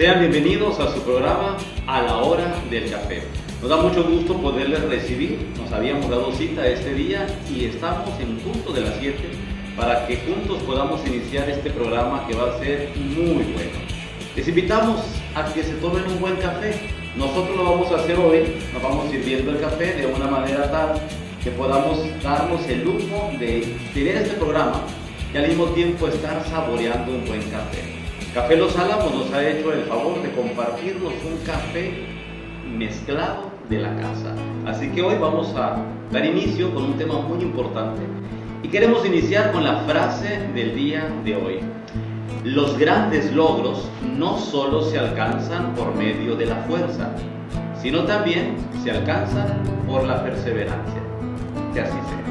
Sean bienvenidos a su programa A la Hora del Café. Nos da mucho gusto poderles recibir. Nos habíamos dado cita este día y estamos en punto de las 7 para que juntos podamos iniciar este programa que va a ser muy bueno. Les invitamos a que se tomen un buen café. Nosotros lo vamos a hacer hoy, nos vamos sirviendo el café de una manera tal que podamos darnos el lujo de tener este programa y al mismo tiempo estar saboreando un buen café. Café Los Álamos nos ha hecho el favor de compartirnos un café mezclado de la casa. Así que hoy vamos a dar inicio con un tema muy importante y queremos iniciar con la frase del día de hoy. Los grandes logros no solo se alcanzan por medio de la fuerza, sino también se alcanzan por la perseverancia. Que así sea.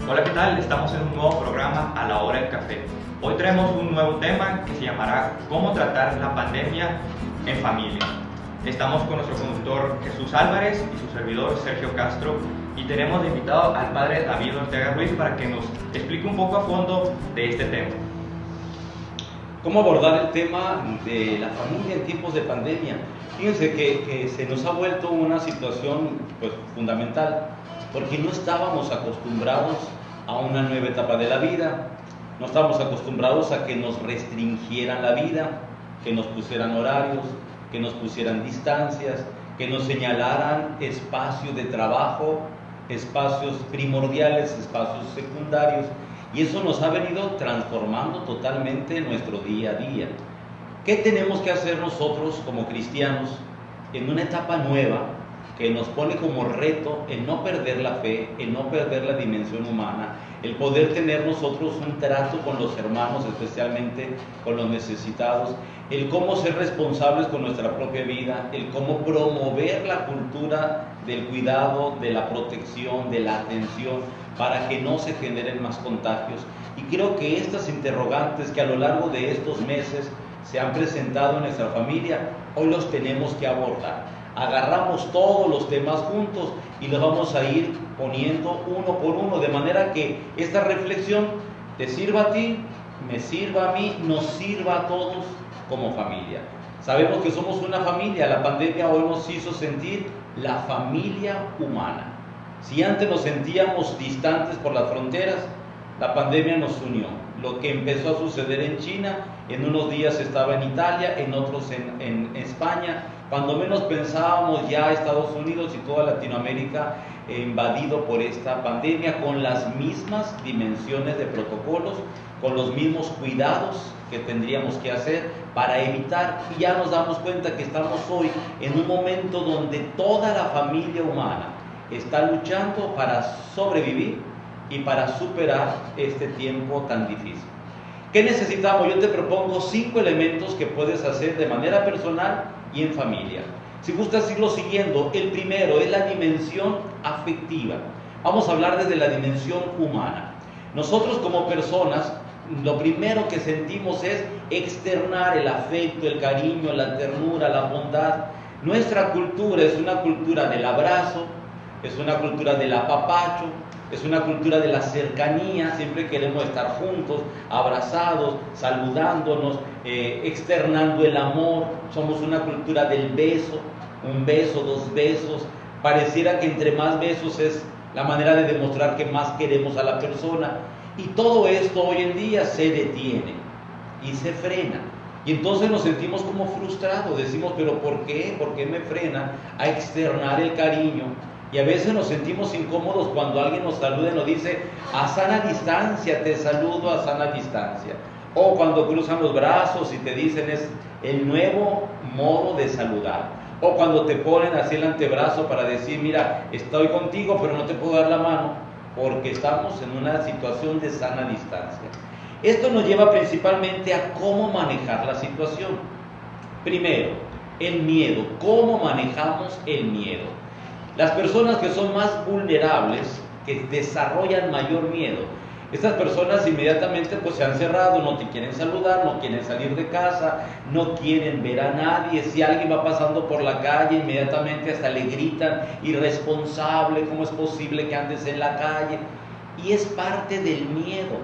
Hola, ¿qué tal? Estamos en un nuevo programa A la Hora del Café. Hoy traemos un nuevo tema que se llamará ¿Cómo tratar la pandemia en familia? Estamos con nuestro conductor Jesús Álvarez y su servidor Sergio Castro y tenemos de invitado al padre David Ortega Ruiz para que nos explique un poco a fondo de este tema. ¿Cómo abordar el tema de la familia en tiempos de pandemia? Fíjense que se nos ha vuelto una situación fundamental, porque no estábamos acostumbrados a una nueva etapa de la vida, no estábamos acostumbrados a que nos restringieran la vida, que nos pusieran horarios, que nos pusieran distancias, que nos señalaran espacios de trabajo, espacios primordiales, espacios secundarios, y eso nos ha venido transformando totalmente nuestro día a día. ¿Qué tenemos que hacer nosotros como cristianos en una etapa nueva que nos pone como reto el no perder la fe, el no perder la dimensión humana, el poder tener nosotros un trato con los hermanos, especialmente con los necesitados, el cómo ser responsables con nuestra propia vida, el cómo promover la cultura del cuidado, de la protección, de la atención, para que no se generen más contagios? Y creo que estas interrogantes que a lo largo de estos meses se han presentado en nuestra familia, hoy los tenemos que abordar. Agarramos todos los temas juntos y los vamos a ir poniendo uno por uno, de manera que esta reflexión te sirva a ti, me sirva a mí, nos sirva a todos como familia. Sabemos que somos una familia, la pandemia hoy nos hizo sentir la familia humana. Si antes nos sentíamos distantes por las fronteras, la pandemia nos unió. Lo que empezó a suceder en China, en unos días estaba en Italia, en otros en España. Cuando menos pensábamos, ya Estados Unidos y toda Latinoamérica invadido por esta pandemia, con las mismas dimensiones de protocolos, con los mismos cuidados que tendríamos que hacer para evitar. Y ya nos damos cuenta que estamos hoy en un momento donde toda la familia humana está luchando para sobrevivir y para superar este tiempo tan difícil. ¿Qué necesitamos? Yo te propongo 5 elementos que puedes hacer de manera personal y en familia. Si gustas irlo siguiendo, el primero es la dimensión afectiva. Vamos a hablar desde la dimensión humana. Nosotros como personas, lo primero que sentimos es externar el afecto, el cariño, la ternura, la bondad. Nuestra cultura es una cultura del abrazo, es una cultura del apapacho, es una cultura de la cercanía. Siempre queremos estar juntos, abrazados, saludándonos, externando el amor. Somos una cultura del beso, un beso, 2 besos. Pareciera que entre más besos es la manera de demostrar que más queremos a la persona. Y todo esto hoy en día se detiene y se frena. Y entonces nos sentimos como frustrados. Decimos, ¿pero por qué? ¿Por qué me frena a externar el cariño? Y a veces nos sentimos incómodos cuando alguien nos saluda y nos dice, a sana distancia, te saludo a sana distancia. O cuando cruzan los brazos y te dicen, es el nuevo modo de saludar. O cuando te ponen así el antebrazo para decir, mira, estoy contigo, pero no te puedo dar la mano, porque estamos en una situación de sana distancia. Esto nos lleva principalmente a cómo manejar la situación. Primero, el miedo. ¿Cómo manejamos el miedo? Las personas que son más vulnerables, que desarrollan mayor miedo, Estas personas inmediatamente pues se han cerrado, no te quieren saludar, no quieren salir de casa, no quieren ver a nadie. Si alguien va pasando por la calle, inmediatamente hasta le gritan, irresponsable, ¿cómo es posible que andes en la calle? Y es parte del miedo.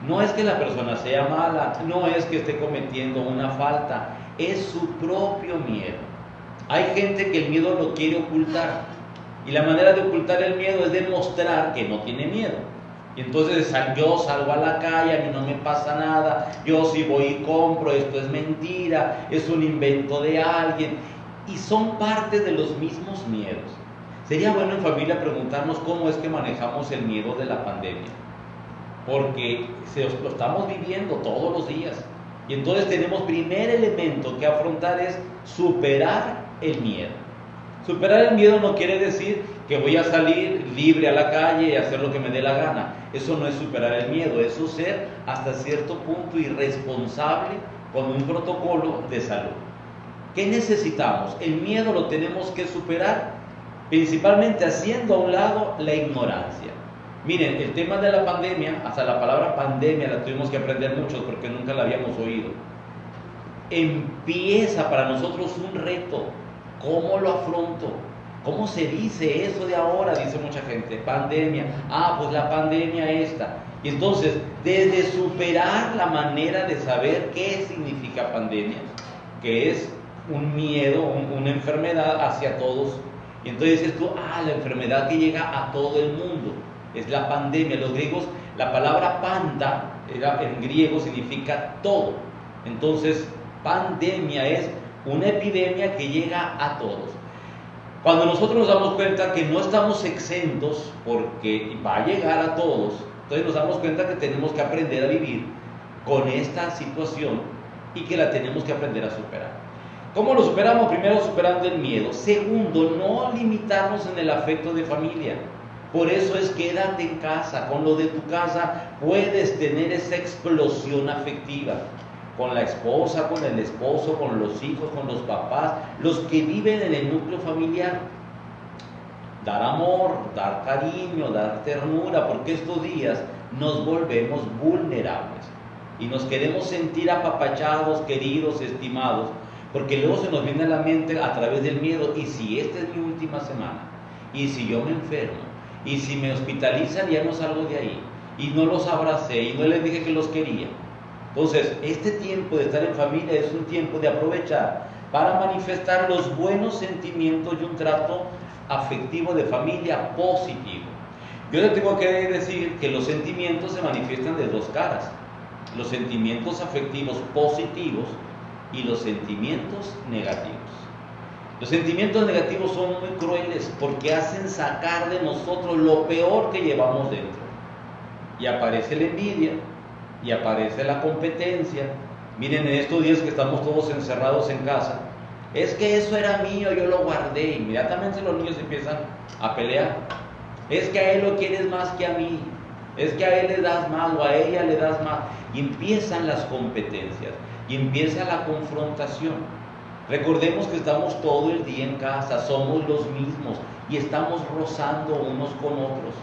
No es que la persona sea mala, no es que esté cometiendo una falta, es su propio miedo. Hay gente que el miedo lo quiere ocultar, y la manera de ocultar el miedo es demostrar que no tiene miedo. Y entonces yo salgo a la calle, a mí no me pasa nada, yo sí voy y compro, esto es mentira, es un invento de alguien. Y son parte de los mismos miedos. Sería bueno en familia preguntarnos cómo es que manejamos el miedo de la pandemia, porque lo estamos viviendo todos los días. Y entonces tenemos primer elemento que afrontar es superar el miedo. Superar el miedo no quiere decir que voy a salir libre a la calle y hacer lo que me dé la gana. Eso no es superar el miedo, eso es ser hasta cierto punto irresponsable con un protocolo de salud. ¿Qué necesitamos? El miedo lo tenemos que superar, principalmente haciendo a un lado la ignorancia. Miren, el tema de la pandemia, hasta la palabra pandemia la tuvimos que aprender muchos porque nunca la habíamos oído. Empieza para nosotros un reto. ¿Cómo lo afronto? ¿Cómo se dice eso de ahora? Dice mucha gente, pandemia. Pues la pandemia esta. Y entonces, desde superar la manera de saber qué significa pandemia, que es un miedo, una enfermedad hacia todos. Y entonces dices tú, la enfermedad que llega a todo el mundo es la pandemia. Los griegos, la palabra panda, en griego significa todo. Entonces, pandemia es una epidemia que llega a todos. Cuando nosotros nos damos cuenta que no estamos exentos porque va a llegar a todos, entonces nos damos cuenta que tenemos que aprender a vivir con esta situación y que la tenemos que aprender a superar. ¿Cómo lo superamos? Primero, superando el miedo. Segundo, no limitarnos en el afecto de familia. Por eso es quédate en casa. Con lo de tu casa puedes tener esa explosión afectiva. Con la esposa, con el esposo, con los hijos, con los papás, los que viven en el núcleo familiar. Dar amor, dar cariño, dar ternura, porque estos días nos volvemos vulnerables y nos queremos sentir apapachados, queridos, estimados, porque luego se nos viene a la mente a través del miedo, y si esta es mi última semana, y si yo me enfermo, y si me hospitalizan ya no salgo de ahí, y no los abracé, y no les dije que los quería. Entonces, este tiempo de estar en familia es un tiempo de aprovechar para manifestar los buenos sentimientos y un trato afectivo de familia positivo. Yo le tengo que decir que los sentimientos se manifiestan de dos caras: los sentimientos afectivos positivos y los sentimientos negativos. Los sentimientos negativos son muy crueles porque hacen sacar de nosotros lo peor que llevamos dentro. Y aparece la envidia, y aparece la competencia. Miren, en estos días que estamos todos encerrados en casa, es que eso era mío, yo lo guardé. Inmediatamente los niños empiezan a pelear. Es que a él lo quieres más que a mí, es que a él le das más o a ella le das más. Y empiezan las competencias y empieza la confrontación. Recordemos que estamos todo el día en casa, somos los mismos y estamos rozando unos con otros.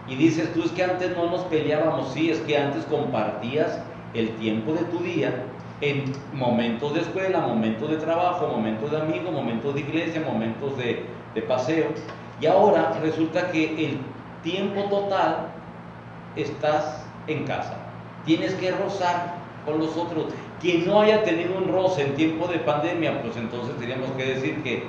Y dices tú, es que antes no nos peleábamos. Sí, es que antes compartías el tiempo de tu día en momentos de escuela, momentos de trabajo, momentos de amigos, momentos de iglesia, momentos de paseo. Y ahora resulta que el tiempo total estás en casa. Tienes que rozar con los otros. Quien no haya tenido un roce en tiempo de pandemia, pues entonces tendríamos que decir que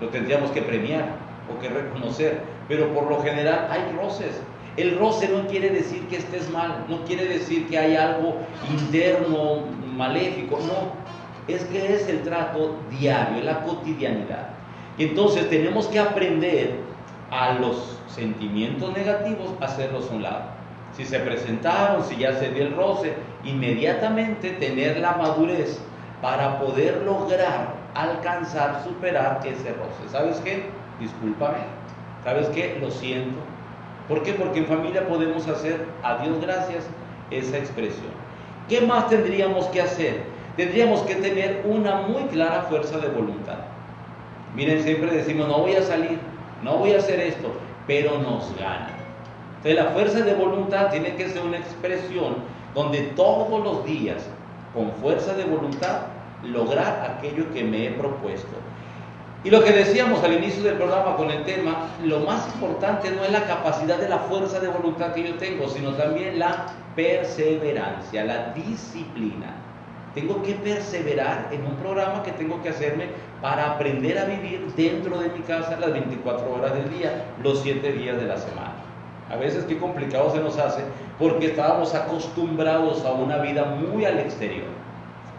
lo tendríamos que premiar o que reconocer. Pero por lo general hay roces. El roce no quiere decir que estés mal, no quiere decir que hay algo interno, maléfico, no. Es que es el trato diario, la cotidianidad. Y entonces tenemos que aprender a los sentimientos negativos a hacerlos a un lado. Si se presentaron, si ya se dio el roce, inmediatamente tener la madurez para poder lograr alcanzar, superar ese roce. ¿Sabes qué? Discúlpame. ¿Sabes qué? Lo siento. ¿Por qué? Porque en familia podemos hacer a Dios gracias esa expresión. ¿Qué más tendríamos que hacer? Tendríamos que tener una muy clara fuerza de voluntad. Miren, siempre decimos, no voy a salir, no voy a hacer esto, pero nos gana. Entonces la fuerza de voluntad tiene que ser una expresión donde todos los días, con fuerza de voluntad, lograr aquello que me he propuesto. Y lo que decíamos al inicio del programa con el tema, lo más importante no es la capacidad de la fuerza de voluntad que yo tengo, sino también la perseverancia, la disciplina. Tengo que perseverar en un programa que tengo que hacerme para aprender a vivir dentro de mi casa las 24 horas del día, los 7 días de la semana. A veces qué complicado se nos hace porque estábamos acostumbrados a una vida muy al exterior.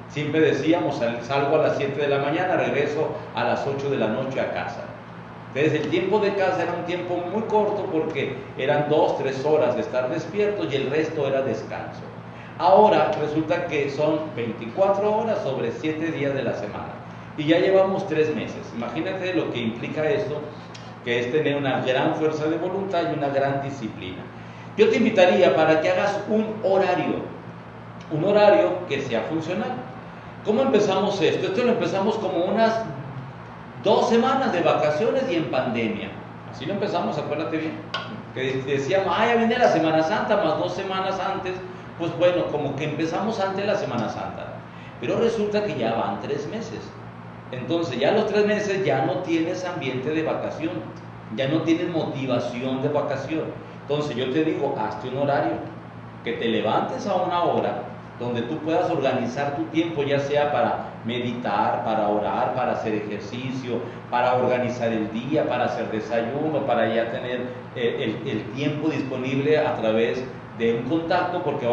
Siempre decíamos, salgo a las 7 de la mañana, regreso a las 8 de la noche a casa. Entonces el tiempo de casa era un tiempo muy corto porque eran 2, 3 horas de estar despiertos y el resto era descanso. Ahora resulta que son 24 horas sobre 7 días de la semana y ya llevamos 3 meses. Imagínate lo que implica esto, que es tener una gran fuerza de voluntad y una gran disciplina. Yo te invitaría para que hagas un horario que sea funcional. ¿Cómo empezamos esto? Esto lo empezamos como unas 2 semanas de vacaciones y en pandemia. Así lo empezamos, acuérdate bien. Que decíamos, ya viene la Semana Santa, más 2 semanas antes. Pues bueno, como que empezamos antes de la Semana Santa. Pero resulta que ya van 3 meses. Entonces ya los 3 meses ya no tienes ambiente de vacación. Ya no tienes motivación de vacación. Entonces yo te digo, hazte un horario. Que te levantes a una hora donde tú puedas organizar tu tiempo, ya sea para meditar, para orar, para hacer ejercicio, para organizar el día, para hacer desayuno, para ya tener el tiempo disponible a través de un contacto, porque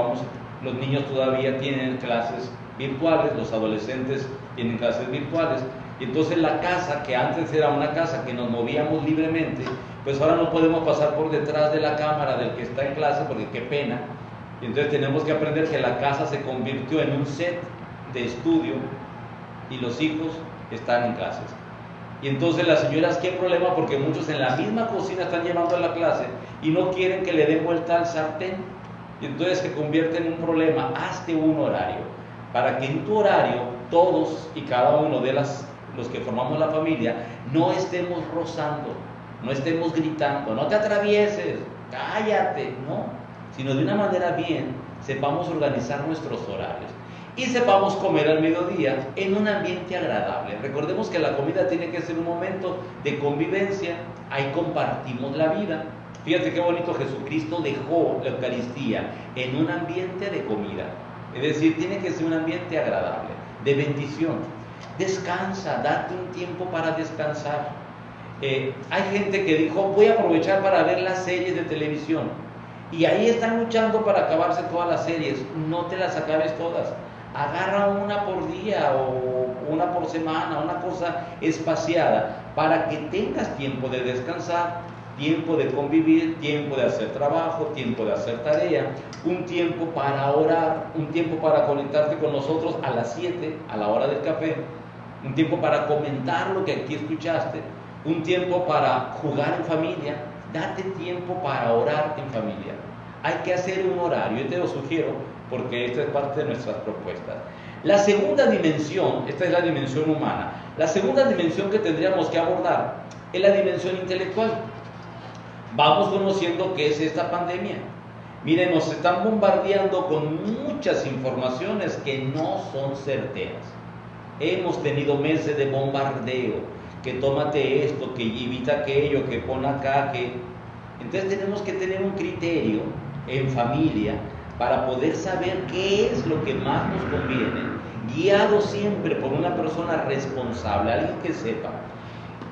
los niños todavía tienen clases virtuales, los adolescentes tienen clases virtuales, y entonces la casa, que antes era una casa que nos movíamos libremente, pues ahora no podemos pasar por detrás de la cámara del que está en clase, porque qué pena. Y entonces tenemos que aprender que la casa se convirtió en un set de estudio y los hijos están en clases. Y entonces las señoras, ¿qué problema? Porque muchos en la misma cocina están llevando a la clase y no quieren que le den vuelta al sartén. Y entonces se convierte en un problema. Hazte un horario, para que en tu horario todos y cada uno de los que formamos la familia no estemos rozando, no estemos gritando, no te atravieses, cállate, no. Sino de una manera bien, sepamos organizar nuestros horarios y sepamos comer al mediodía en un ambiente agradable. Recordemos que la comida tiene que ser un momento de convivencia, ahí compartimos la vida. Fíjate qué bonito, Jesucristo dejó la Eucaristía en un ambiente de comida. Es decir, tiene que ser un ambiente agradable, de bendición. Descansa, date un tiempo para descansar. Hay gente que dijo, voy a aprovechar para ver las series de televisión. Y ahí están luchando para acabarse todas las series. No te las acabes todas. Agarra una por día o una por semana, una cosa espaciada, para que tengas tiempo de descansar, tiempo de convivir, tiempo de hacer trabajo, tiempo de hacer tarea, un tiempo para orar, un tiempo para conectarte con nosotros a las 7, a la hora del café, un tiempo para comentar lo que aquí escuchaste, un tiempo para jugar en familia. Date tiempo para orar en familia. Hay que hacer un horario, yo te lo sugiero porque esta es parte de nuestras propuestas. La segunda dimensión, esta es la dimensión humana, la segunda dimensión que tendríamos que abordar es la dimensión intelectual. Vamos conociendo qué es esta pandemia. Miren, nos están bombardeando con muchas informaciones que no son certeras. Hemos tenido meses de bombardeo, que tómate esto, que evita aquello, que pon acá, que... Entonces tenemos que tener un criterio en familia para poder saber qué es lo que más nos conviene, guiado siempre por una persona responsable, alguien que sepa,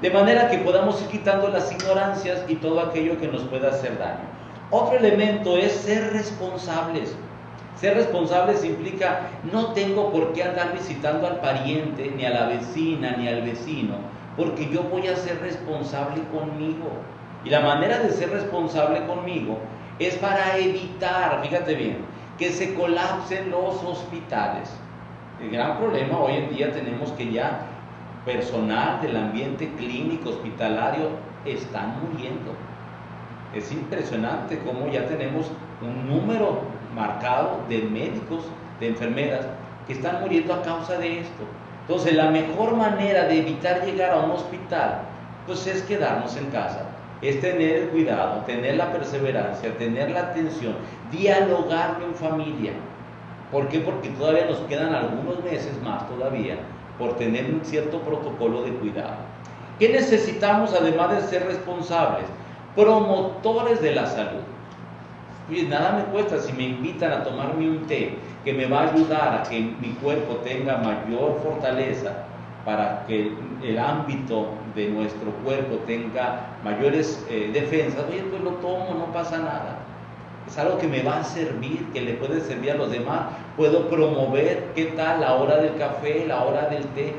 de manera que podamos ir quitando las ignorancias y todo aquello que nos pueda hacer daño. Otro elemento es ser responsables. Ser responsables implica, no tengo por qué andar visitando al pariente, ni a la vecina, ni al vecino, porque yo voy a ser responsable conmigo. Y la manera de ser responsable conmigo es para evitar, fíjate bien, que se colapsen los hospitales. El gran problema hoy en día tenemos que ya personal del ambiente clínico hospitalario están muriendo. Es impresionante cómo ya tenemos un número marcado de médicos, de enfermeras que están muriendo a causa de esto. Entonces la mejor manera de evitar llegar a un hospital pues es quedarnos en casa. es tener el cuidado, tener la perseverancia, tener la atención, dialogarlo en familia. ¿Por qué? Porque todavía nos quedan algunos meses más todavía por tener un cierto protocolo de cuidado. ¿Qué necesitamos además de ser responsables? Promotores de la salud. Oye, nada me cuesta si me invitan a tomarme un té que me va a ayudar a que mi cuerpo tenga mayor fortaleza, para que el ámbito de nuestro cuerpo tenga mayores defensas. Oye, pues lo tomo, no pasa nada. Es algo que me va a servir, que le puede servir a los demás. Puedo promover, ¿qué tal? La hora del café, la hora del té,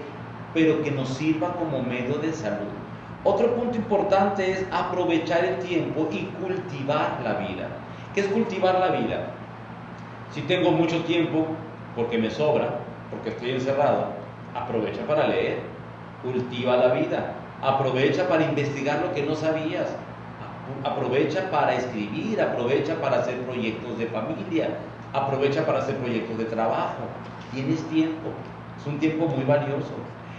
pero que nos sirva como medio de salud. Otro punto importante es aprovechar el tiempo y cultivar la vida. ¿Qué es cultivar la vida? Si tengo mucho tiempo, porque me sobra, porque estoy encerrado, aprovecha para leer, cultiva la vida, aprovecha para investigar lo que no sabías, aprovecha para escribir, aprovecha para hacer proyectos de familia, aprovecha para hacer proyectos de trabajo. Tienes tiempo, es un tiempo muy valioso.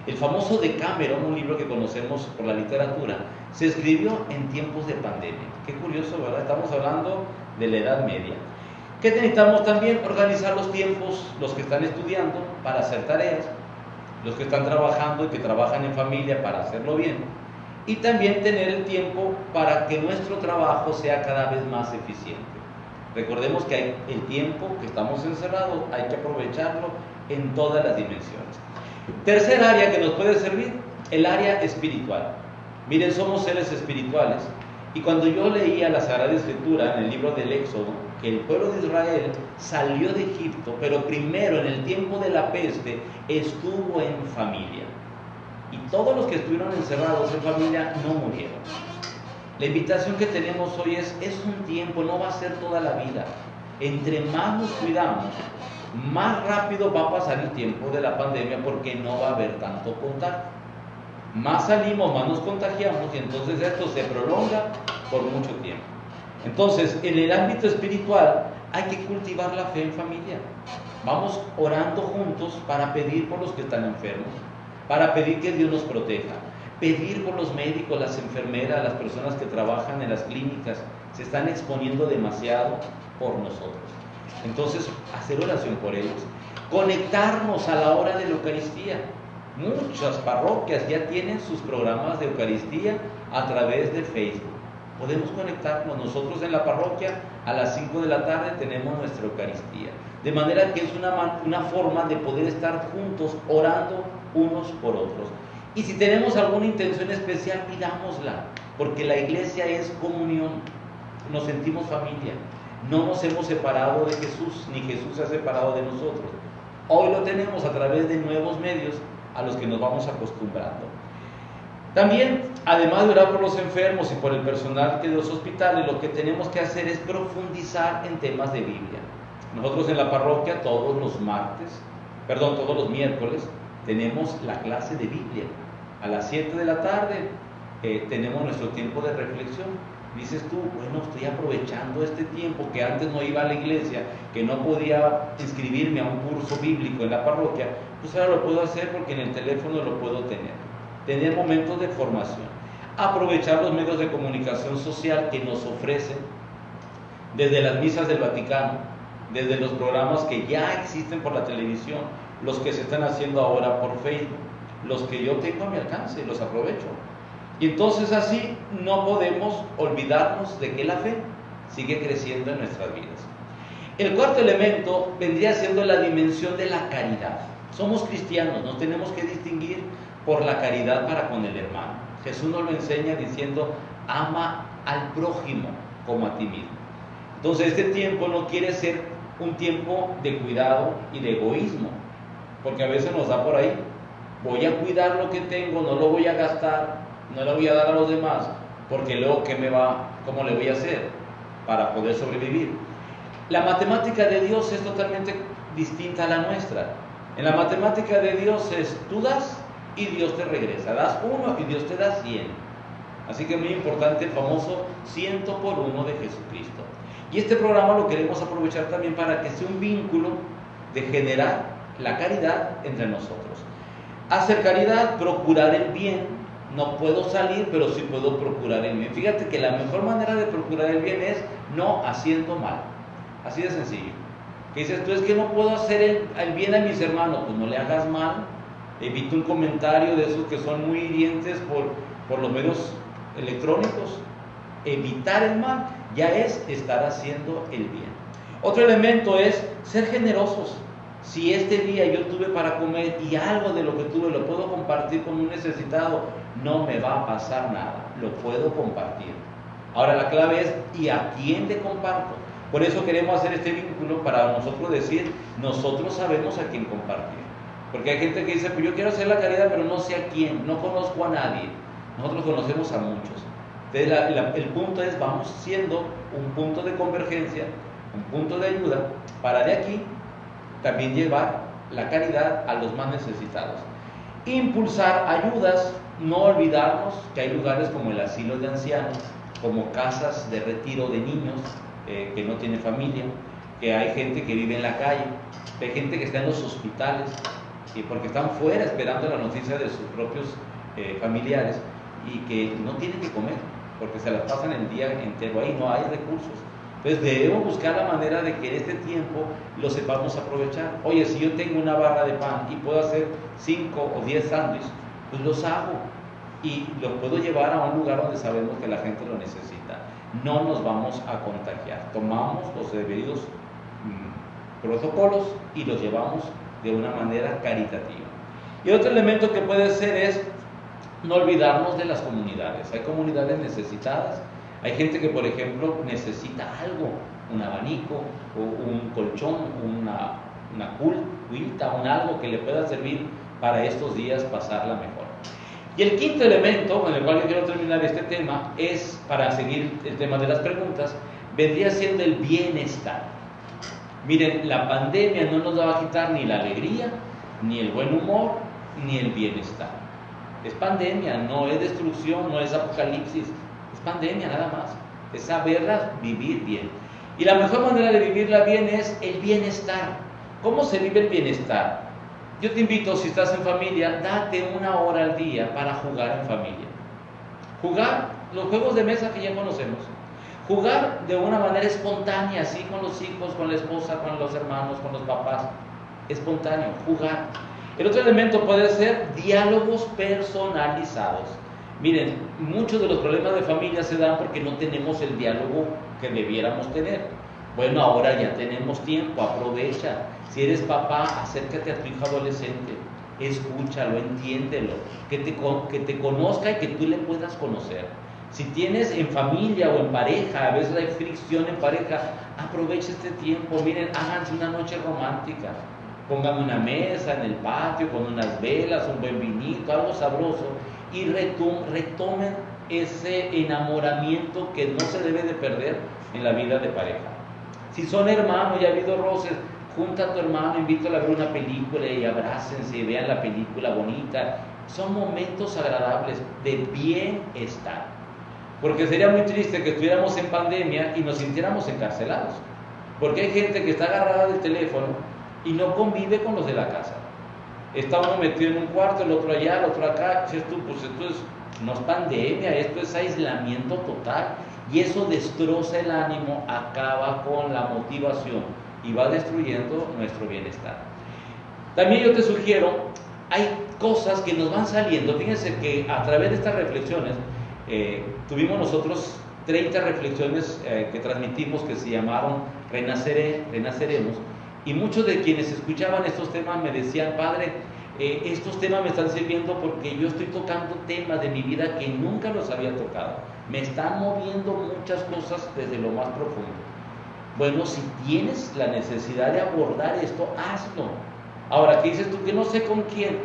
El famoso Decameron, un libro que conocemos por la literatura, se escribió en tiempos de pandemia. Qué curioso, ¿verdad? Estamos hablando de la Edad Media. ¿Qué necesitamos también? Organizar los tiempos, los que están estudiando para hacer tareas, los que están trabajando y que trabajan en familia para hacerlo bien, y también tener el tiempo para que nuestro trabajo sea cada vez más eficiente. Recordemos que hay el tiempo que estamos encerrados, hay que aprovecharlo en todas las dimensiones. Tercer área que nos puede servir, el área espiritual. Miren, somos seres espirituales, y cuando yo leía la Sagrada Escritura en el libro del Éxodo, que el pueblo de Israel salió de Egipto, pero primero en el tiempo de la peste estuvo en familia, y todos los que estuvieron encerrados en familia no murieron. La invitación que tenemos hoy es un tiempo, no va a ser toda la vida. Entre más nos cuidamos, más rápido va a pasar el tiempo de la pandemia, porque no va a haber tanto contagio. Más salimos, más nos contagiamos, y entonces esto se prolonga por mucho tiempo. Entonces, en el ámbito espiritual hay que cultivar la fe en familia. Vamos orando juntos para pedir por los que están enfermos, para pedir que Dios nos proteja, pedir por los médicos, las enfermeras, las personas que trabajan en las clínicas, se están exponiendo demasiado por nosotros. Entonces, hacer oración por ellos, conectarnos a la hora de la Eucaristía. Muchas parroquias ya tienen sus programas de Eucaristía a través de Facebook. Podemos conectarnos. Nosotros en la parroquia a las 5 de la tarde tenemos nuestra Eucaristía. De manera que es una forma de poder estar juntos orando unos por otros. Y si tenemos alguna intención especial, pidámosla, porque la iglesia es comunión. Nos sentimos familia. No nos hemos separado de Jesús, ni Jesús se ha separado de nosotros. Hoy lo tenemos a través de nuevos medios a los que nos vamos acostumbrando. También, además de orar por los enfermos y por el personal de los hospitales, lo que tenemos que hacer es profundizar en temas de Biblia. Nosotros en la parroquia todos los miércoles tenemos la clase de Biblia. A las 7 de la tarde tenemos nuestro tiempo de reflexión. Dices tú, bueno, estoy aprovechando este tiempo que antes no iba a la iglesia, que no podía inscribirme a un curso bíblico en la parroquia, pues ahora lo puedo hacer porque en el teléfono lo puedo tener momentos de formación, aprovechar los medios de comunicación social que nos ofrecen, desde las misas del Vaticano, desde los programas que ya existen por la televisión, los que se están haciendo ahora por Facebook, los que yo tengo a mi alcance, los aprovecho. Y entonces así no podemos olvidarnos de que la fe sigue creciendo en nuestras vidas. El cuarto elemento vendría siendo la dimensión de la caridad. Somos cristianos, nos tenemos que distinguir por la caridad para con el hermano. Jesús nos lo enseña diciendo, ama al prójimo como a ti mismo. Entonces este tiempo no quiere ser un tiempo de cuidado y de egoísmo, porque a veces nos da por ahí, voy a cuidar lo que tengo, no lo voy a gastar, no le voy a dar a los demás, porque luego ¿cómo le voy a hacer para poder sobrevivir? La matemática de Dios es totalmente distinta a la nuestra. En la matemática de Dios es, tú das y Dios te regresa, das 1 y Dios te da 100. Así que es muy importante el famoso 100 por 1 de Jesucristo. Y este programa lo queremos aprovechar también para que sea un vínculo de generar la caridad entre nosotros. Hacer caridad, procurar el bien, No puedo salir, pero sí puedo procurar el bien. Fíjate que la mejor manera de procurar el bien es no haciendo mal. Así de sencillo. Que dices tú, es que no puedo hacer el bien a mis hermanos. Pues no le hagas mal. Evita un comentario de esos que son muy hirientes por los medios electrónicos. Evitar el mal ya es estar haciendo el bien. Otro elemento es ser generosos. Si este día yo tuve para comer y algo de lo que tuve lo puedo compartir con un necesitado, no me va a pasar nada, lo puedo compartir. Ahora la clave es, ¿y a quién le comparto? Por eso queremos hacer este vínculo para nosotros decir, nosotros sabemos a quién compartir. Porque hay gente que dice, pues yo quiero hacer la caridad, pero no sé a quién, no conozco a nadie. Nosotros conocemos a muchos. Entonces el punto es, vamos siendo un punto de convergencia, un punto de ayuda, para de aquí también llevar la caridad a los más necesitados. Impulsar ayudas, no olvidarnos que hay lugares como el asilo de ancianos, como casas de retiro de niños que no tienen familia, que hay gente que vive en la calle, que hay gente que está en los hospitales, porque están fuera esperando la noticia de sus propios familiares y que no tienen que comer, porque se las pasan el día entero ahí, no hay recursos. Entonces debemos buscar la manera de que en este tiempo lo sepamos aprovechar. Oye, si yo tengo una barra de pan y puedo hacer 5 o 10 sándwiches, pues los hago y los puedo llevar a un lugar donde sabemos que la gente lo necesita. No nos vamos a contagiar. Tomamos los debidos protocolos y los llevamos de una manera caritativa. Y otro elemento que puede ser es no olvidarnos de las comunidades. Hay comunidades necesitadas. Hay gente que, por ejemplo, necesita algo, un abanico, o un colchón, una cuilta, un algo que le pueda servir para estos días pasarla mejor. Y el quinto elemento, con el cual yo quiero terminar este tema, es, para seguir el tema de las preguntas, vendría siendo el bienestar. Miren, la pandemia no nos va a quitar ni la alegría, ni el buen humor, ni el bienestar. Es pandemia, no es destrucción, no es apocalipsis. Es pandemia nada más, es saberla vivir bien. Y la mejor manera de vivirla bien es el bienestar. ¿Cómo se vive el bienestar? Yo te invito, si estás en familia, date 1 hora al día para jugar en familia. Jugar los juegos de mesa que ya conocemos. Jugar de una manera espontánea, así con los hijos, con la esposa, con los hermanos, con los papás. Espontáneo, jugar. El otro elemento puede ser diálogos personalizados. Miren, muchos de los problemas de familia se dan porque no tenemos el diálogo que debiéramos tener. Bueno, ahora ya tenemos tiempo, aprovecha. Si eres papá, acércate a tu hijo adolescente, escúchalo, entiéndelo, que te conozca y que tú le puedas conocer. Si tienes en familia o en pareja, a veces hay fricción en pareja, aprovecha este tiempo. Miren, háganse una noche romántica. Pongan una mesa en el patio con unas velas, un buen vinito, algo sabroso, y retomen ese enamoramiento que no se debe de perder en la vida de pareja. Si son hermanos y ha habido roces, junta a tu hermano, invítalo a ver una película y abrácense y vean la película bonita. Son momentos agradables de bienestar. Porque sería muy triste que estuviéramos en pandemia y nos sintiéramos encarcelados. Porque hay gente que está agarrada del teléfono y no convive con los de la casa. Está uno metido en un cuarto, el otro allá, el otro acá. Pues esto no es pandemia, esto es aislamiento total. Y eso destroza el ánimo, acaba con la motivación y va destruyendo nuestro bienestar. También yo te sugiero, hay cosas que nos van saliendo. Fíjense que a través de estas reflexiones, tuvimos nosotros 30 reflexiones que transmitimos que se llamaron Renaceremos. Y muchos de quienes escuchaban estos temas me decían, Padre, estos temas me están sirviendo porque yo estoy tocando temas de mi vida que nunca los había tocado. Me están moviendo muchas cosas desde lo más profundo. Bueno, si tienes la necesidad de abordar esto, hazlo. Ahora, ¿qué dices tú? Que no sé con quién.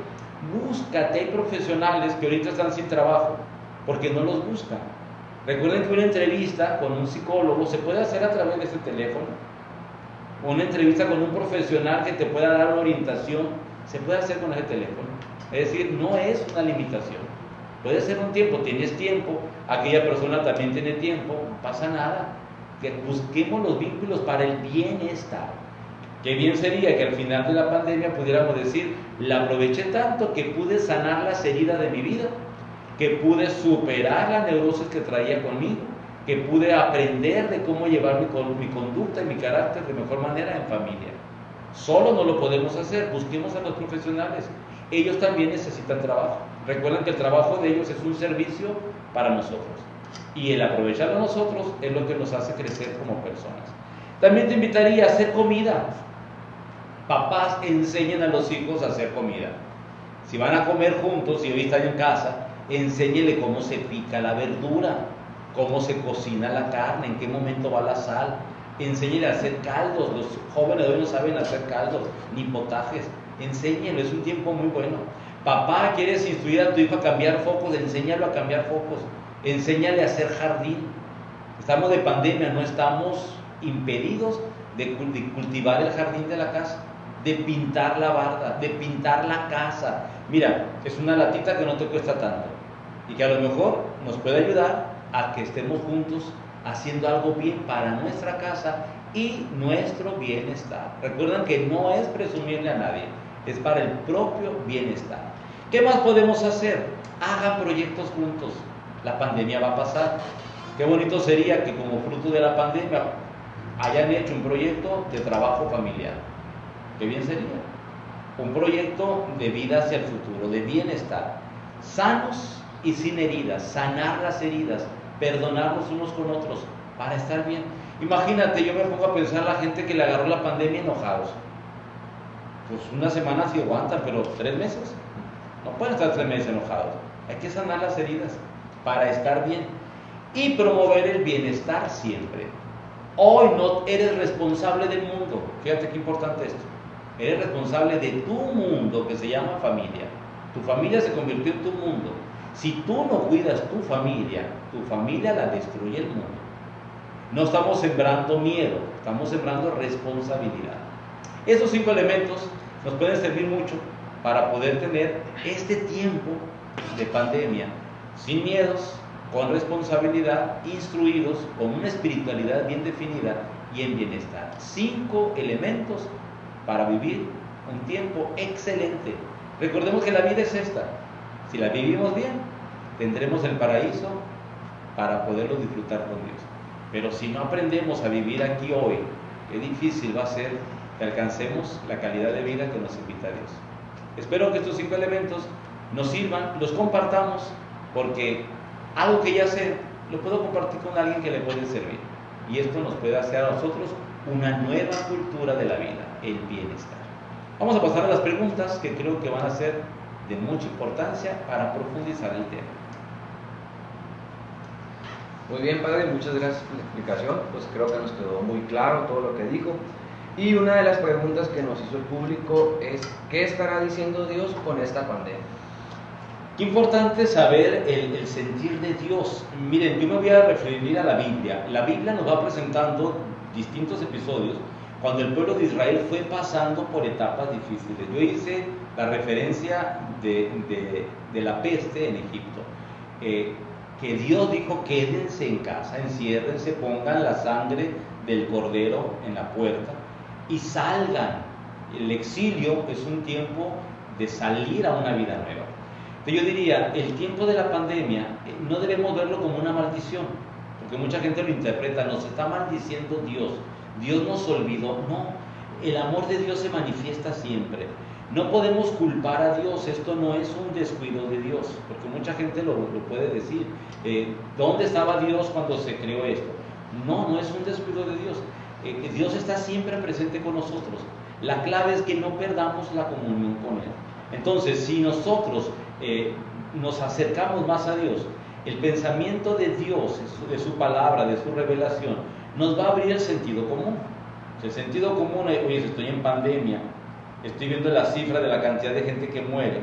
Búscate, hay profesionales que ahorita están sin trabajo porque no los buscan. Recuerden que una entrevista con un psicólogo se puede hacer a través de este teléfono. Una entrevista con un profesional que te pueda dar una orientación, se puede hacer con ese teléfono. Es decir, no es una limitación. Puede ser un tiempo, tienes tiempo, aquella persona también tiene tiempo, no pasa nada. Que busquemos los vínculos para el bienestar. Qué bien sería que al final de la pandemia pudiéramos decir, la aproveché tanto que pude sanar las heridas de mi vida. que pude superar la neurosis que traía conmigo, que pude aprender de cómo llevar mi conducta y mi carácter de mejor manera en familia. Solo no lo podemos hacer, busquemos a los profesionales. Ellos también necesitan trabajo. Recuerden que el trabajo de ellos es un servicio para nosotros. Y el aprovechar a nosotros es lo que nos hace crecer como personas. También te invitaría a hacer comida. Papás, enseñen a los hijos a hacer comida. Si van a comer juntos, si hoy están en casa, enséñenle cómo se pica la verdura, cómo se cocina la carne, en qué momento va la sal. Enséñenle a hacer caldos. Los jóvenes de hoy no saben hacer caldos ni potajes. Enséñenlo, es un tiempo muy bueno. Papá, ¿quieres instruir a tu hijo a cambiar focos? Enséñalo a cambiar focos. Enséñale a hacer jardín. Estamos de pandemia, no estamos impedidos de cultivar el jardín de la casa, de pintar la barda, de pintar la casa. Mira, es una latita que no te cuesta tanto y que a lo mejor nos puede ayudar a que estemos juntos haciendo algo bien para nuestra casa y nuestro bienestar. Recuerden que no es presumirle a nadie, es para el propio bienestar. ¿Qué más podemos hacer? Hagan proyectos juntos. La pandemia va a pasar. Qué bonito sería que como fruto de la pandemia hayan hecho un proyecto de trabajo familiar. Qué bien sería. Un proyecto de vida hacia el futuro, de bienestar. Sanos y sin heridas, sanar las heridas, perdonarnos unos con otros para estar bien. Imagínate, yo me pongo a pensar la gente que le agarró la pandemia enojados. Pues una semana sí aguantan, pero 3 meses. No pueden estar 3 meses enojados. Hay que sanar las heridas para estar bien y promover el bienestar siempre. Hoy no eres responsable del mundo. Fíjate qué importante esto. Eres responsable de tu mundo que se llama familia. Tu familia se convirtió en tu mundo. Si tú no cuidas tu familia la destruye el mundo. No estamos sembrando miedo, estamos sembrando responsabilidad. Esos 5 elementos nos pueden servir mucho para poder tener este tiempo de pandemia sin miedos, con responsabilidad, instruidos, con una espiritualidad bien definida y en bienestar. 5 elementos para vivir un tiempo excelente. Recordemos que la vida es esta. Si la vivimos bien, tendremos el paraíso para poderlo disfrutar con Dios. Pero si no aprendemos a vivir aquí hoy, qué difícil va a ser que alcancemos la calidad de vida que nos invita Dios. Espero que estos 5 elementos nos sirvan, los compartamos, porque algo que ya sé, lo puedo compartir con alguien que le puede servir. Y esto nos puede hacer a nosotros una nueva cultura de la vida, el bienestar. Vamos a pasar a las preguntas que creo que van a ser de mucha importancia para profundizar el tema. Muy bien, padre, muchas gracias por la explicación. Pues creo que nos quedó muy claro todo lo que dijo. Y una de las preguntas que nos hizo el público es: ¿qué estará diciendo Dios con esta pandemia? Qué importante saber el sentir de Dios. Miren, yo me voy a referir a la Biblia. La Biblia nos va presentando distintos episodios cuando el pueblo de Israel fue pasando por etapas difíciles. Yo hice la referencia de la peste en Egipto. Que Dios dijo: quédense en casa, enciérrense, pongan la sangre del cordero en la puerta y salgan. El exilio es un tiempo de salir a una vida nueva. Yo diría, el tiempo de la pandemia no debemos verlo como una maldición, porque mucha gente lo interpreta, nos está maldiciendo Dios, Dios nos olvidó. No, el amor de Dios se manifiesta siempre. No podemos culpar a Dios, esto no es un descuido de Dios, porque mucha gente lo puede decir. ¿Dónde estaba Dios cuando se creó esto? No es un descuido de Dios. Dios está siempre presente con nosotros. La clave es que no perdamos la comunión con Él. Entonces, si nosotros nos acercamos más a Dios, el pensamiento de Dios, de su palabra, de su revelación, nos va a abrir el sentido común. El sentido común, oye, si estoy en pandemia, estoy viendo la cifra de la cantidad de gente que muere,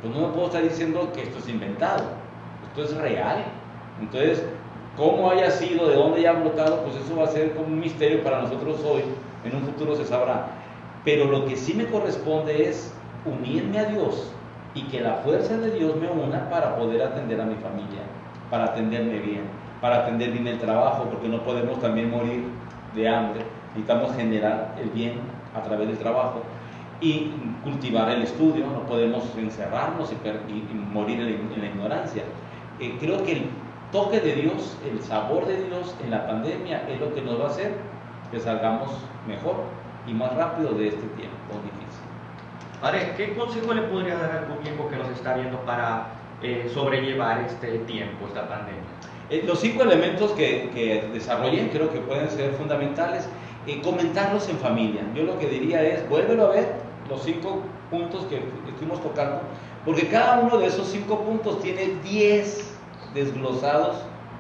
pues no me puedo estar diciendo que esto es inventado, esto es real. Entonces, cómo haya sido, de dónde haya brotado, pues eso va a ser como un misterio para nosotros hoy, en un futuro se sabrá. Pero lo que sí me corresponde es unirme a Dios y que la fuerza de Dios me una para poder atender a mi familia, para atenderme bien, para atender bien el trabajo, porque no podemos también morir de hambre. Necesitamos generar el bien a través del trabajo y cultivar el estudio. No podemos encerrarnos y morir en la ignorancia. creo que el toque de Dios, el sabor de Dios en la pandemia es lo que nos va a hacer que salgamos mejor y más rápido de este tiempo difícil. Padre, ¿qué consejo le podría dar al público que nos está viendo para sobrellevar este tiempo, esta pandemia? Los 5 elementos que desarrollé creo que pueden ser fundamentales. Comentarlos en familia. Yo lo que diría es, vuélvelo a ver, los 5 puntos que estuvimos tocando, porque cada uno de esos 5 puntos tiene 10 desglosados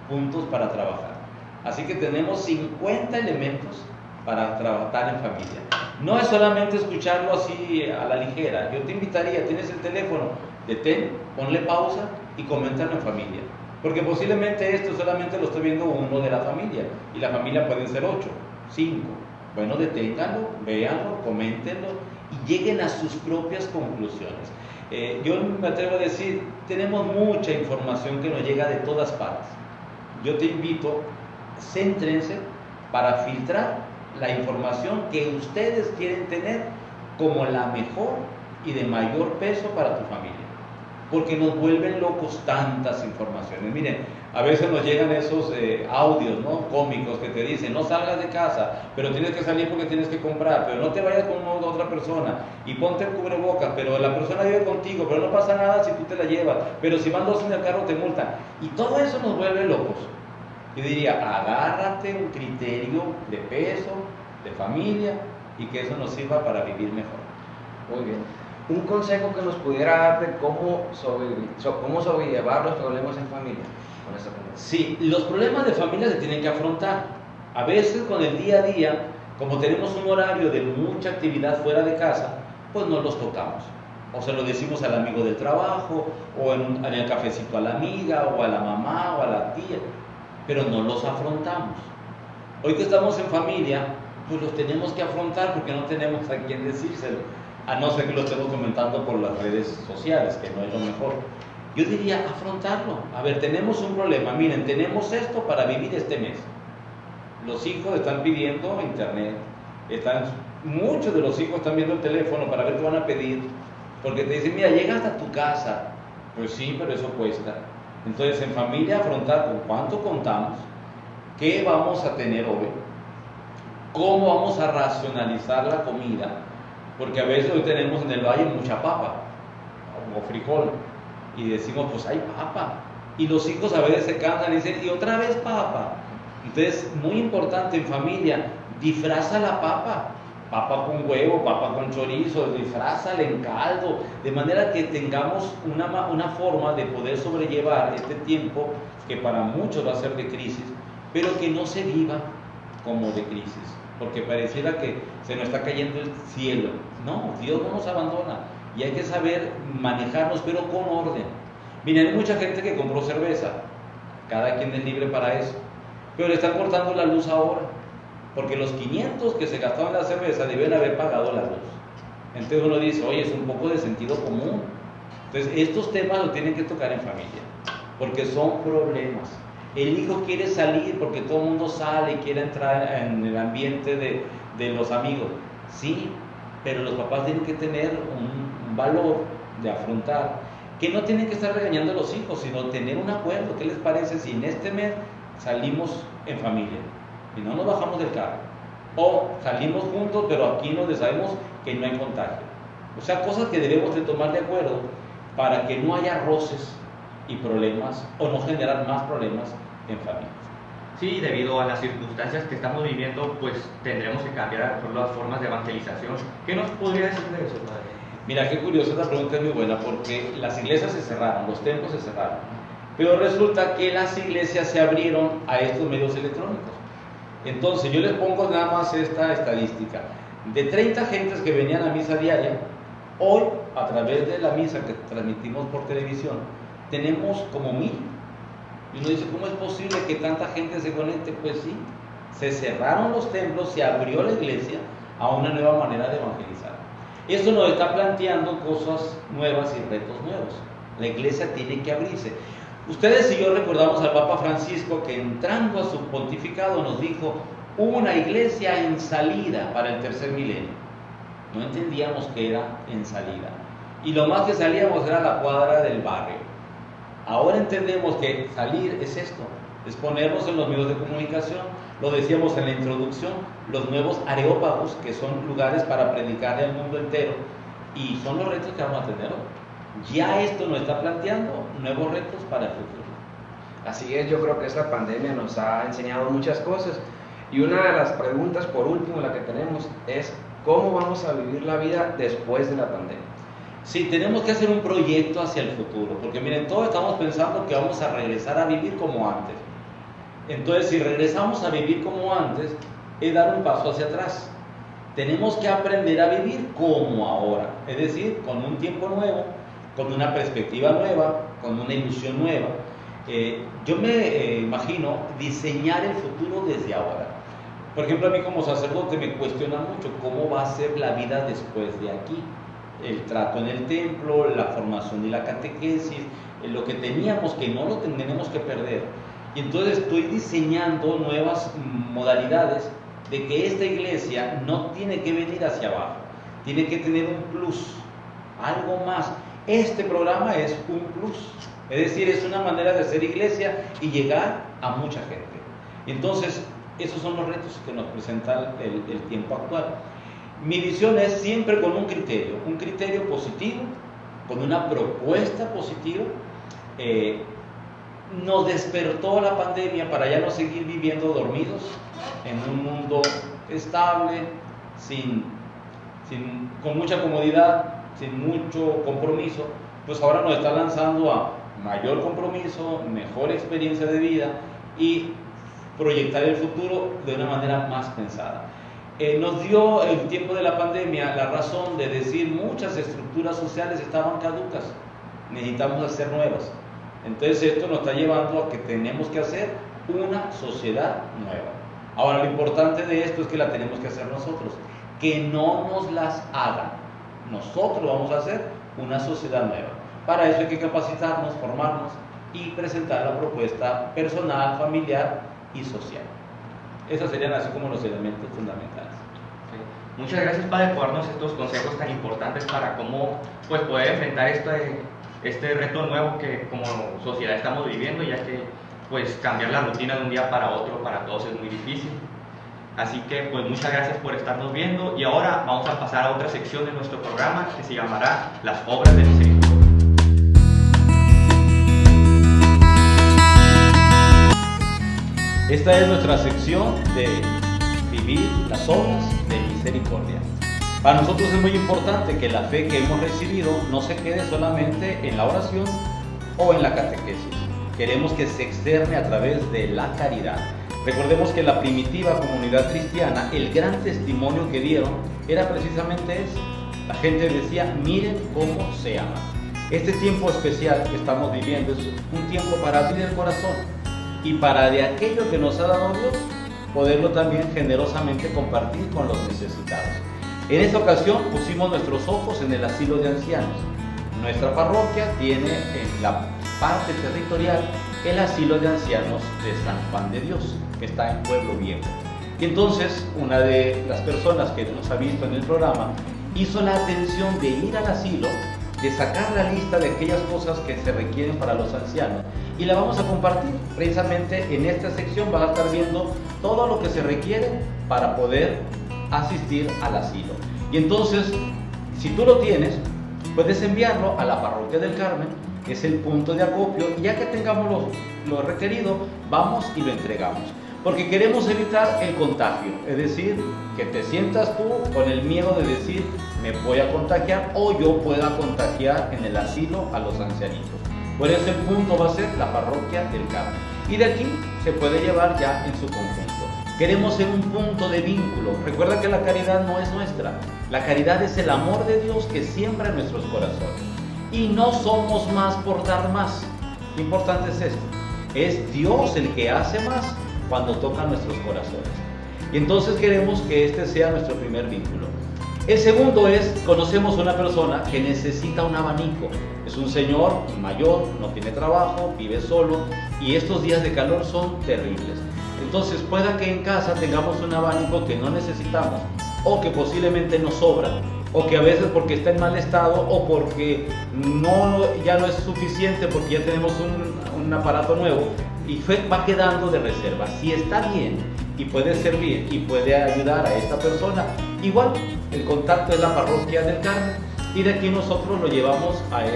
puntos para trabajar. Así que tenemos 50 elementos para trabajar en familia. No es solamente escucharlo así a la ligera. Yo te invitaría, tienes el teléfono, detén, ponle pausa y coméntalo en familia. Porque posiblemente esto solamente lo estoy viendo uno de la familia, y la familia pueden ser 8, 5. Bueno, deténganlo, véanlo, coméntenlo y lleguen a sus propias conclusiones. Yo me atrevo a decir, tenemos mucha información que nos llega de todas partes. Yo te invito, céntrense para filtrar la información que ustedes quieren tener como la mejor y de mayor peso para tu familia. Porque nos vuelven locos tantas informaciones. Miren, a veces nos llegan esos audios, ¿no?, cómicos que te dicen, no salgas de casa, pero tienes que salir porque tienes que comprar, pero no te vayas con otra persona, y ponte el cubrebocas, pero la persona vive contigo, pero no pasa nada si tú te la llevas, pero si van 2 en el carro te multan. Y todo eso nos vuelve locos. Yo diría, agárrate un criterio de peso, de familia, y que eso nos sirva para vivir mejor. Muy bien. Un consejo que nos pudiera dar de cómo sobrellevar los problemas en familia con esta pandemia. Sí, los problemas de familia se tienen que afrontar. A veces con el día a día, como tenemos un horario de mucha actividad fuera de casa, pues no los tocamos. O se lo decimos al amigo del trabajo, o en el cafecito a la amiga, o a la mamá, o a la tía, pero no los afrontamos. Hoy que estamos en familia, pues los tenemos que afrontar porque no tenemos a quién decírselo, a no ser que lo estemos comentando por las redes sociales, que no es lo mejor. Yo diría afrontarlo. A ver, tenemos un problema, miren, tenemos esto para vivir este mes. Los hijos están pidiendo internet, muchos de los hijos están viendo el teléfono para ver qué van a pedir, porque te dicen, mira, llega hasta tu casa. Pues sí, pero eso cuesta. Entonces, en familia, afrontar con cuánto contamos, qué vamos a tener hoy, cómo vamos a racionalizar la comida, porque a veces hoy tenemos en el valle mucha papa o frijol, y decimos, pues hay papa, y los hijos a veces se cansan y dicen, y otra vez papa. Entonces, muy importante en familia, disfraza la papa con huevo, papa con chorizo, disfrázala en caldo, de manera que tengamos una forma de poder sobrellevar este tiempo que para muchos va a ser de crisis, pero que no se viva como de crisis, porque pareciera que se nos está cayendo el cielo. No, Dios no nos abandona y hay que saber manejarnos, pero con orden. Miren, hay mucha gente que compró cerveza, cada quien es libre para eso, pero le están cortando la luz ahora, porque los 500 que se gastaron en la cerveza deben haber pagado la luz. Entonces uno dice, oye, es un poco de sentido común. Entonces estos temas los tienen que tocar en familia, porque son problemas. El hijo quiere salir porque todo el mundo sale y quiere entrar en el ambiente de los amigos. Sí, pero los papás tienen que tener un valor de afrontar, que no tienen que estar regañando a los hijos, sino tener un acuerdo. ¿Qué les parece si en este mes salimos en familia y no nos bajamos del carro? O salimos juntos, pero aquí nos sabemos que no hay contagio. O sea, cosas que debemos de tomar de acuerdo para que no haya roces y problemas, o no generar más problemas en familia. Sí, debido a las circunstancias que estamos viviendo, pues tendremos que cambiar las formas de evangelización. ¿Qué nos podría decir de eso, padre? Mira, qué curiosa, esta pregunta es muy buena, porque las iglesias se cerraron, los templos se cerraron, pero resulta que las iglesias se abrieron a estos medios electrónicos. Entonces yo les pongo nada más esta estadística: de 30 gentes que venían a misa diaria, hoy a través de la misa que transmitimos por televisión tenemos como 1000. Y uno dice, ¿cómo es posible que tanta gente se conecte? Pues sí, se cerraron los templos, se abrió la iglesia a una nueva manera de evangelizar. Esto nos está planteando cosas nuevas y retos nuevos. La iglesia tiene que abrirse. Ustedes y yo recordamos al Papa Francisco que entrando a su pontificado nos dijo, una iglesia en salida para el tercer milenio. No entendíamos que era en salida. Y lo más que salíamos era la cuadra del barrio. Ahora entendemos que salir es esto, es ponernos en los medios de comunicación. Lo decíamos en la introducción, los nuevos areópagos, que son lugares para predicarle al mundo entero, y son los retos que vamos a tener hoy. Ya esto nos está planteando nuevos retos para el futuro. Así es, yo creo que esta pandemia nos ha enseñado muchas cosas, y una de las preguntas, por último, la que tenemos es: ¿cómo vamos a vivir la vida después de la pandemia? Sí, tenemos que hacer un proyecto hacia el futuro, porque miren, todos estamos pensando que vamos a regresar a vivir como antes. Entonces, si regresamos a vivir como antes, es dar un paso hacia atrás. Tenemos que aprender a vivir como ahora, es decir, con un tiempo nuevo, con una perspectiva nueva, con una ilusión nueva. Yo me imagino diseñar el futuro desde ahora. Por ejemplo, a mí como sacerdote me cuestiona mucho cómo va a ser la vida después de aquí. El trato en el templo, la formación y la catequesis, lo que teníamos, que no lo tenemos que perder. Y entonces estoy diseñando nuevas modalidades de que esta iglesia no tiene que venir hacia abajo, tiene que tener un plus, algo más. Este programa es un plus, es decir, es una manera de ser iglesia y llegar a mucha gente. Entonces, esos son los retos que nos presenta el tiempo actual. Mi visión es siempre con un criterio positivo, con una propuesta positiva. Nos despertó la pandemia para ya no seguir viviendo dormidos en un mundo estable, con mucha comodidad, sin mucho compromiso. Pues ahora nos está lanzando a mayor compromiso, mejor experiencia de vida y proyectar el futuro de una manera más pensada. Nos dio el tiempo de la pandemia la razón de decir muchas estructuras sociales estaban caducas, necesitamos hacer nuevas. Entonces esto nos está llevando a que tenemos que hacer una sociedad nueva. Ahora, lo importante de esto es que la tenemos que hacer nosotros, que no nos las hagan. Nosotros vamos a hacer una sociedad nueva. Para eso hay que capacitarnos, formarnos y presentar la propuesta personal, familiar y social. Esos serían así como los elementos fundamentales. Okay. Muchas gracias, Padre, por darnos estos consejos tan importantes para cómo pues, poder enfrentar este reto nuevo que como sociedad estamos viviendo, ya que pues cambiar la rutina de un día para otro para todos es muy difícil. Así que pues muchas gracias por estarnos viendo, y ahora vamos a pasar a otra sección de nuestro programa que se llamará Las Obras de Misericordia. Esta es nuestra sección de vivir las obras de misericordia. Para nosotros es muy importante que la fe que hemos recibido no se quede solamente en la oración o en la catequesis. Queremos que se externe a través de la caridad. Recordemos que la primitiva comunidad cristiana, el gran testimonio que dieron era precisamente eso. La gente decía: miren cómo se ama. Este tiempo especial que estamos viviendo es un tiempo para abrir el corazón y para de aquello que nos ha dado Dios, poderlo también generosamente compartir con los necesitados. En esta ocasión pusimos nuestros ojos en el asilo de ancianos. Nuestra parroquia tiene en la parte territorial el asilo de ancianos de San Juan de Dios, que está en Pueblo Viejo. Y entonces una de las personas que nos ha visto en el programa hizo la atención de ir al asilo, de sacar la lista de aquellas cosas que se requieren para los ancianos, y la vamos a compartir. Precisamente en esta sección vas a estar viendo todo lo que se requiere para poder asistir al asilo. Y entonces, si tú lo tienes, puedes enviarlo a la Parroquia del Carmen, que es el punto de acopio, y ya que tengamos lo requerido, vamos y lo entregamos. Porque queremos evitar el contagio, es decir, que te sientas tú con el miedo de decir: me voy a contagiar, o yo pueda contagiar en el asilo a los ancianitos. Por eso el punto va a ser la Parroquia del Carmen. Y de aquí se puede llevar ya en su conjunto. Queremos ser un punto de vínculo. Recuerda que la caridad no es nuestra. La caridad es el amor de Dios que siembra en nuestros corazones. Y no somos más por dar más. Lo importante es esto. Es Dios el que hace más cuando toca nuestros corazones. Y entonces queremos que este sea nuestro primer vínculo. El segundo es: conocemos una persona que necesita un abanico. Es un señor mayor, no tiene trabajo, vive solo, y estos días de calor son terribles. Entonces pueda que en casa tengamos un abanico que no necesitamos, o que posiblemente nos sobra, o que a veces porque está en mal estado o porque ya no es suficiente porque ya tenemos un aparato nuevo y va quedando de reserva. Si está bien y puede servir y puede ayudar a esta persona, igual el contacto es la parroquia del Carmen y de aquí nosotros lo llevamos a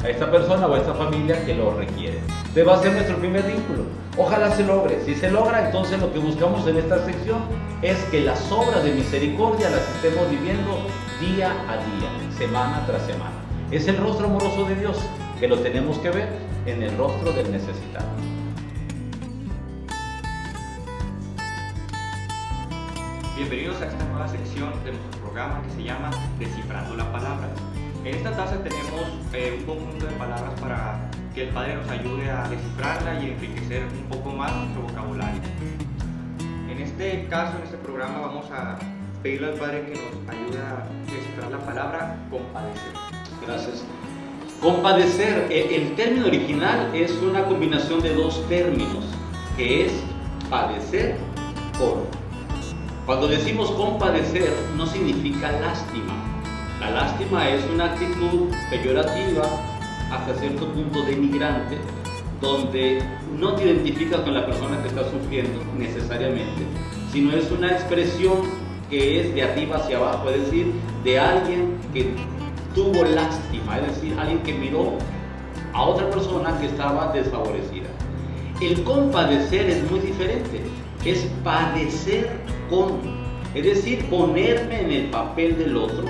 esta persona o a esta familia que lo requiere. Debe ser nuestro primer vínculo. Ojalá se logre. Si se logra, entonces lo que buscamos en esta sección es que las obras de misericordia las estemos viviendo día a día, semana tras semana. Es el rostro amoroso de Dios que lo tenemos que ver en el rostro del necesitado. Bienvenidos a esta nueva sección de nuestro programa que se llama Descifrando la Palabra. En esta taza tenemos un conjunto de palabras para que el Padre nos ayude a descifrarla y enriquecer un poco más nuestro vocabulario. En este caso, en este programa, vamos a pedirle al Padre que nos ayude a descifrar la palabra compadecer. Gracias. Compadecer, el término original es una combinación de dos términos, que es padecer con. Cuando decimos compadecer, no significa lástima. La lástima es una actitud peyorativa, hasta cierto punto denigrante, donde no te identificas con la persona que está sufriendo necesariamente, sino es una expresión que es de arriba hacia abajo, es decir, de alguien que tuvo lástima, es decir, alguien que miró a otra persona que estaba desfavorecida. El compadecer es muy diferente, es padecer con, es decir, ponerme en el papel del otro,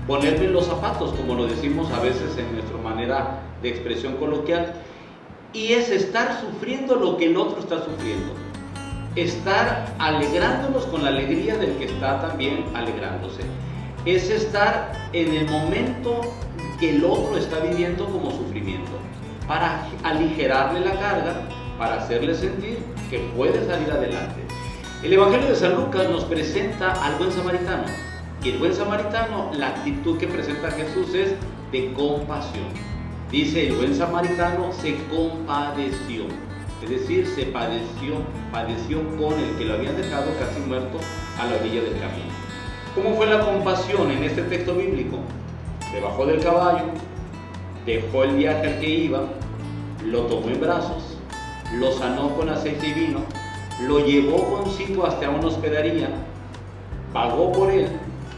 ponerme en los zapatos, como lo decimos a veces en nuestra manera de expresión coloquial, y es estar sufriendo lo que el otro está sufriendo, estar alegrándonos con la alegría del que está también alegrándose, es estar en el momento que el otro está viviendo como sufrimiento, para aligerarle la carga, para hacerle sentir que puede salir adelante. El Evangelio de San Lucas nos presenta al buen samaritano. Y el buen samaritano, la actitud que presenta Jesús es de compasión. Dice, el buen samaritano se compadeció, es decir, se padeció con el que lo habían dejado casi muerto a la orilla del camino. ¿Cómo fue la compasión en este texto bíblico? Se bajó del caballo, dejó el viaje al que iba, lo tomó en brazos, lo sanó con aceite y vino, lo llevó consigo hasta una hospedaría, pagó por él,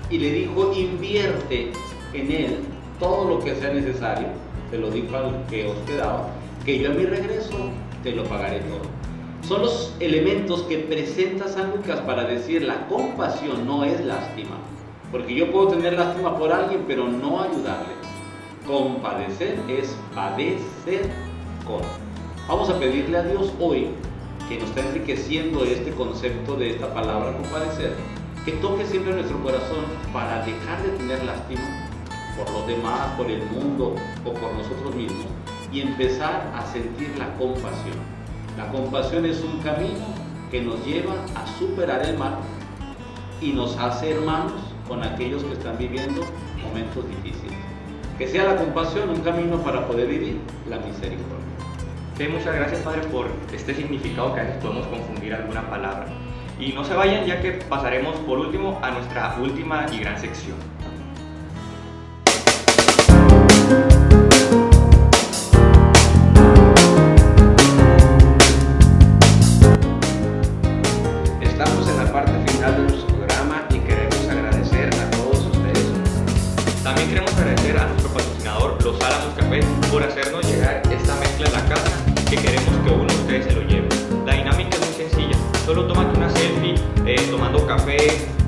y le dijo, invierte en él todo lo que sea necesario, se lo dijo al que hospedaba, que yo a mi regreso te lo pagaré todo. Son los elementos que presenta San Lucas para decir la compasión no es lástima, porque yo puedo tener lástima por alguien pero no ayudarle. Compadecer es padecer con. Vamos a pedirle a Dios hoy, que nos está enriqueciendo este concepto de esta palabra compadecer, que toque siempre nuestro corazón para dejar de tener lástima por los demás, por el mundo o por nosotros mismos y empezar a sentir la compasión. La compasión es un camino que nos lleva a superar el mal y nos hace hermanos con aquellos que están viviendo momentos difíciles. Que sea la compasión un camino para poder vivir la misericordia. Sí, muchas gracias, Padre, por este significado que a veces podemos confundir alguna palabra. Y no se vayan, ya que pasaremos por último a nuestra última y gran sección. Estamos en la parte final de nuestro programa y queremos agradecer a todos ustedes. También queremos agradecer a nuestro patrocinador, Los Álamos Café, por hacernos llegar esta mezcla en la casa, que queremos que uno de ustedes se lo lleve. La dinámica es muy sencilla. Solo tómate una selfie tomando café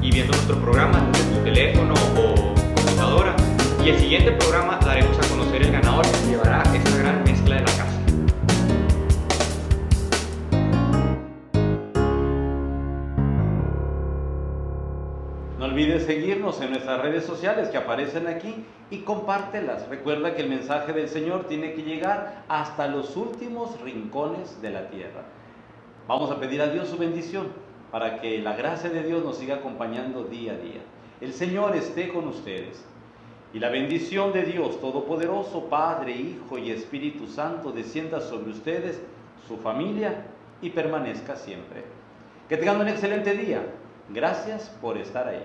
y viendo nuestro programa desde tu teléfono o computadora, y el siguiente programa daremos a conocer el ganador que se llevará esta gran mezcla de la casa. No olvides seguirnos en nuestras redes sociales que aparecen aquí y compártelas. Recuerda que el mensaje del Señor tiene que llegar hasta los últimos rincones de la tierra. Vamos a pedir a Dios su bendición para que la gracia de Dios nos siga acompañando día a día. El Señor esté con ustedes. Y la bendición de Dios Todopoderoso, Padre, Hijo y Espíritu Santo, descienda sobre ustedes, su familia, y permanezca siempre. Que tengan un excelente día. Gracias por estar ahí.